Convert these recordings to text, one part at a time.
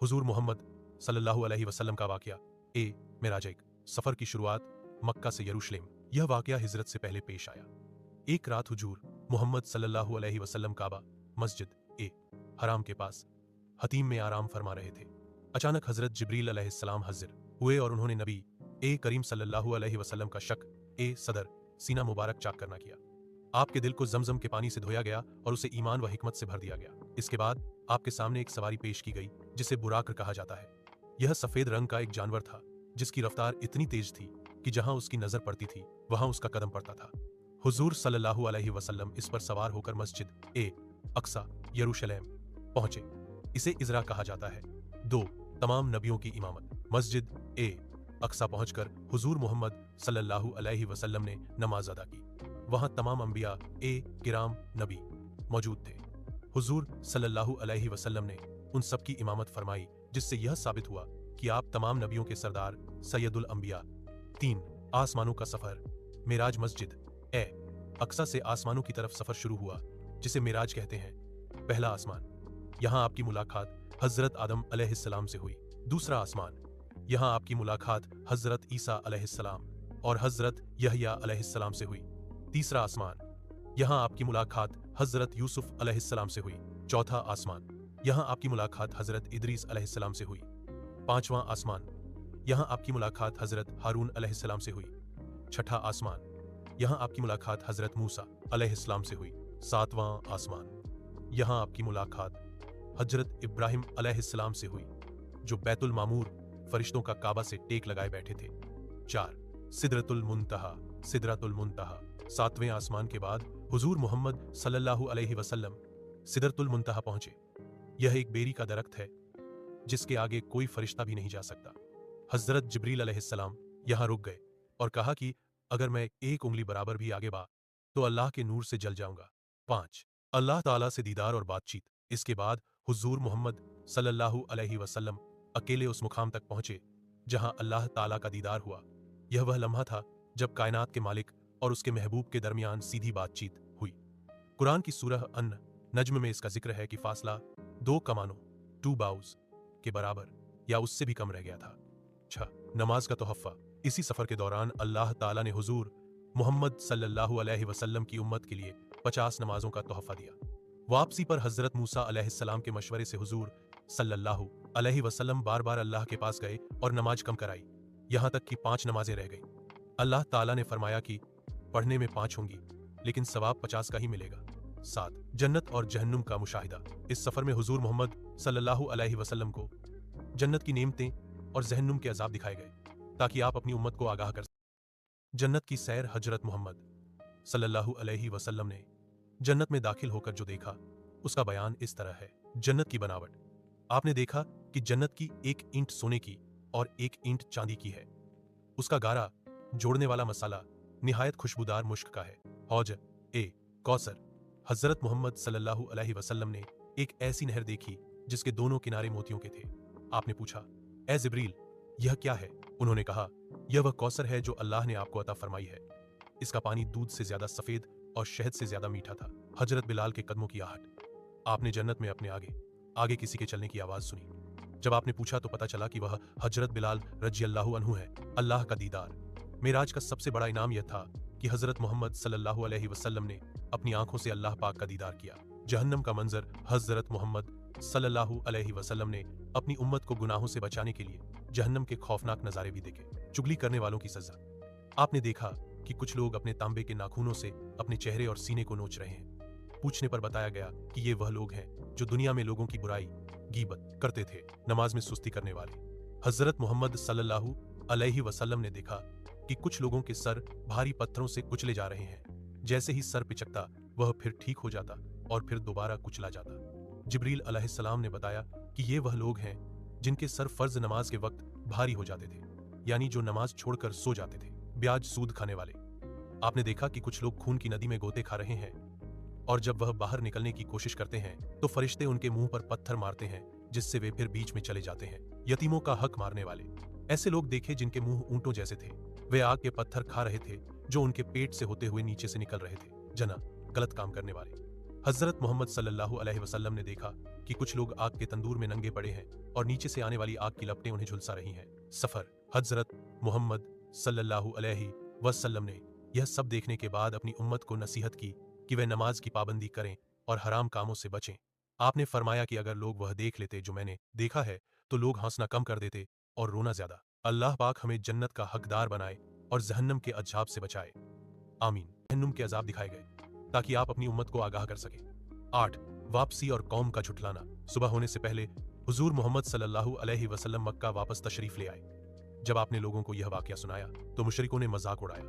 हुजूर मोहम्मद सल्लल्लाहु अलैहि वसल्लम का वाकया। मेराज एक सफर की शुरुआत मक्का से यरूशलेम। यह वाकया हिजरत से पहले पेश आया। एक रात हुजूर मोहम्मद सल्लल्लाहु अलैहि वसल्लम काबा मस्जिद हराम के पास हतीम में आराम फरमा रहे थे। अचानक हजरत जिब्रील अलैहिस्सलाम हाजिर हुए और उन्होंने नबी करीम सल्लल्लाहु अलैहि वसल्लम का शक सदर सीना मुबारक चाक करना किया। आपके दिल को जमजम के पानी से धोया गया और उसे ईमान व हिकमत से भर दिया गया। इसके बाद आपके सामने एक सवारी पेश की गई जिसे बुराक कहा जाता है। यह सफेद रंग का एक जानवर था जिसकी रफ्तार इतनी तेज थी कि जहां उसकी नजर पड़ती थी वहां उसका कदम पड़ता था। हुजूर सल्लल्लाहु अलैहि वसल्लम इस पर सवार होकर मस्जिद अक्सा यरूशलेम पहुंचे। इसे इजरा कहा जाता है। 2 तमाम नबियों की इमामत। मस्जिद अक्सा पहुंचकर हुजूर मोहम्मद सल्लल्लाहु अलैहि वसल्लम ने नमाज अदा की। वहां तमाम अंबिया किराम नबी मौजूद थे। हुजूर सल्लल्लाहु अलैहि वसल्लम ने उन सब की इमामत फरमाई जिससे यह साबित हुआ कि आप तमाम नबियों के सरदार सैयदुल अंबिया। 3 आसमानों का सफर। मेराज मस्जिद अक्सा से आसमानों की तरफ सफर शुरू हुआ जिसे मेराज कहते हैं। पहला आसमान, यहाँ आपकी मुलाकात हजरत आदम अलैहिस्सलाम से हुई। दूसरा आसमान, यहाँ आपकी मुलाकात हजरत ईसा अलैहिस्सलाम और हजरत यहया अलैहिस्सलाम से हुई। तीसरा आसमान, यहाँ आपकी मुलाकात हजरत यूसुफ अलैहिस्सलाम से हुई। चौथा आसमान, यहाँ आपकी मुलाकात हजरत इदरीस अलैहिस्सलाम से हुई। पांचवां आसमान, यहाँ आपकी मुलाकात हजरत हारून अलैहिस्सलाम से हुई। छठा आसमान, यहाँ आपकी मुलाकात हजरत मूसा अलैहिस्सलाम से हुई। सातवां आसमान, यहाँ आपकी मुलाकात हजरत इब्राहिम अलैहिस्सलाम से हुई जो बैतुल मामूर फरिश्तों का काबा से टेक लगाए बैठे थे। 4 सिदरतुल मुंतहा। 7वें आसमान के बाद हुजूर मोहम्मद सल्लल्लाहु अलैहि वसल्लम सिदरतुल मुंतहा पहुंचे। यह एक बेरी का दरख्त है जिसके आगे कोई फरिश्ता भी नहीं जा सकता। हजरत जिब्रील अलैहिस्सलाम यहां रुक गए और कहा कि अगर मैं एक उंगली बराबर भी आगे बढ़ा तो अल्लाह के नूर से जल जाऊंगा। 5 अल्लाह ताला से दीदार और बातचीत। इसके बाद हुजूर मोहम्मद सल्लल्लाहु अलैहि वसल्लम अकेले उस मुकाम तक पहुंचे जहां अल्लाह ताला का दीदार हुआ। यह वह लम्हा था जब कायनात के मालिक और उसके महबूब के दरमियान सीधी बातचीत हुई। कुरान की सूरह नज्म में इसका जिक्र है कि फासला 2 कमानों 2 बाउज के बराबर या उससे भी कम रह गया था। 6 नमाज का तोहफा। इसी सफर के दौरान अल्लाह ताला ने हुजूर मोहम्मद सल्लल्लाहु अलैहि वसल्लम की उम्मत के लिए 50 नमाजों का तोहफा दिया। वापसी पर हजरत मूसा अलैहिस्सलाम के मशवरे से हुजूर सल्लल्लाहु अलैहि वसल्लम बार बार अल्लाह के पास गए और नमाज कम कराई, यहां तक कि 5 नमाजें रह गई। अल्लाह ताला ने फरमाया कि पढ़ने में 5 होंगी लेकिन सवाब 50 का ही मिलेगा। 7 जन्नत और जहन्नुम का मुशाहिदा। इस सफर में हुजूर मोहम्मद सल्लल्लाहु अलैहि वसल्लम को जन्नत की नेमतें और जहन्नुम के अजाब दिखाए गए ताकि आप अपनी उम्मत को आगाह कर सकें। जन्नत की सैर। हजरत मोहम्मद सल्लल्लाहु अलैहि वसल्लम ने जन्नत में दाखिल होकर जो देखा उसका बयान इस तरह है। जन्नत की बनावट। आपने देखा कि जन्नत की एक ईंट सोने की और एक ईंट चांदी की है। उसका गारा जोड़ने वाला मसाला निहायत खुशबूदार मुश्क का है। हौज कौसर। हजरत मोहम्मद सल्लल्लाहु अलैहि वसल्लम ने एक ऐसी नहर देखी जिसके दोनों किनारे मोतियों के थे। आपने पूछा, ए जिब्रील, यह क्या है? उन्होंने कहा, यह वह कौसर है जो अल्लाह ने आपको अता फरमाई है। इसका पानी दूध से ज्यादा सफेद और शहद से ज्यादा मीठा था। हजरत बिलाल के कदमों की आहट। आपने जन्नत में अपने आगे किसी के चलने की आवाज सुनी। जब आपने पूछा तो पता चला कि वह हजरत बिलाल रज़ियल्लाहु अन्हु है। अल्लाह का दीदार। मेराज का सबसे बड़ा इनाम यह था कि हजरत मोहम्मद सल्लल्लाहु अलैहि वसल्लम ने अपनी आंखों से अल्लाह पाक का दीदार किया। जहन्नम का मंजर। हजरत मोहम्मद सल्लल्लाहु अलैहि वसल्लम ने अपनी उम्मत को गुनाहों से बचाने के लिए जहन्नम के खौफनाक नजारे भी देखे। चुगली करने वालों की सजा। आपने देखा कि कुछ लोग अपने तांबे के नाखूनों से अपने चेहरे और सीने को नोच रहे हैं। पूछने पर बताया गया कि ये वह लोग हैं जो दुनिया में लोगों की बुराई गीबत करते थे। नमाज में सुस्ती करने वाले। हजरत मोहम्मद सल्लल्लाहु अलैहि वसल्लम ने देखा कि कुछ लोगों के सर भारी पत्थरों से कुचले जा रहे हैं। जैसे ही सर पिचकता वह फिर ठीक हो जाता और फिर दोबारा कुचला जाता। जिब्रील अलैहिस्सलाम ने बताया कि ये वह लोग हैं जिनके सर फर्ज नमाज के वक्त भारी हो जाते थे, यानी जो नमाज छोड़कर सो जाते थे। ब्याज सूद खाने वाले। आपने देखा कि कुछ लोग खून की नदी में गोते खा रहे हैं और जब वह बाहर निकलने की कोशिश करते हैं तो फरिश्ते उनके मुंह पर पत्थर मारते हैं जिससे वे फिर बीच में चले जाते हैं। यतीमों का हक मारने वाले। ऐसे लोग देखे जिनके मुंह ऊंटों जैसे थे। वे आग के पत्थर खा रहे थे जो उनके पेट से होते हुए नीचे से निकल रहे थे। जना गलत काम करने वाले। हज़रत मोहम्मद सल्लल्लाहु अलैहि वसल्लम ने देखा कि कुछ लोग आग के तंदूर में नंगे पड़े हैं और नीचे से आने वाली आग की लपटें उन्हें झुलसा रही हैं। सफ़र। हज़रत मोहम्मद सल्लल्लाहु अलैहि वसल्लम ने यह सब देखने के बाद अपनी उम्मत को नसीहत की कि वे नमाज की पाबंदी करें और हराम कामों से बचें। आपने फरमाया कि अगर लोग वह देख लेते जो मैंने देखा है तो लोग हंसना कम कर देते और रोना ज्यादा। अल्लाह पाक हमें जन्नत का हकदार बनाए और जहन्नम के अजाब से बचाए। आमीन। जहन्नुम के अजाब दिखाए गए ताकि आप अपनी उम्मत को आगाह कर सकें। 8. वापसी और कौम का झुठलाना। सुबह होने से पहले हुजूर मोहम्मद सल्लल्लाहु अलैहि वसल्लम मक्का वापस तशरीफ ले आए। जब आपने लोगों को यह वाकया सुनाया तो मुशरिकों ने मजाक उड़ाया।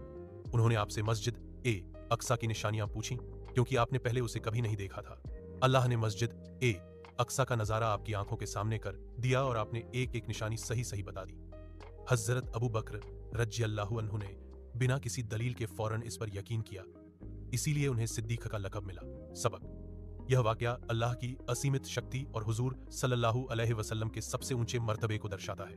उन्होंने आपसे मस्जिद ए अक्सा की निशानियां पूछी क्योंकि आपने पहले उसे कभी नहीं देखा था। अल्लाह ने मस्जिद ए अक्सा का नजारा आपकी आंखों के सामने कर दिया और आपने एक एक निशानी सही सही बता दी। हजरत अबू बकर रज़ियल्लाहु अन्हु ने बिना किसी दलील के फौरन इस पर यकीन किया, इसीलिए उन्हें सिद्दीक का लक़ब मिला। सबक। यह वाकया अल्लाह की असीमित शक्ति और हुजूर सल्लल्लाहु अलैहि वसल्लम के सबसे ऊंचे मर्तबे को दर्शाता है।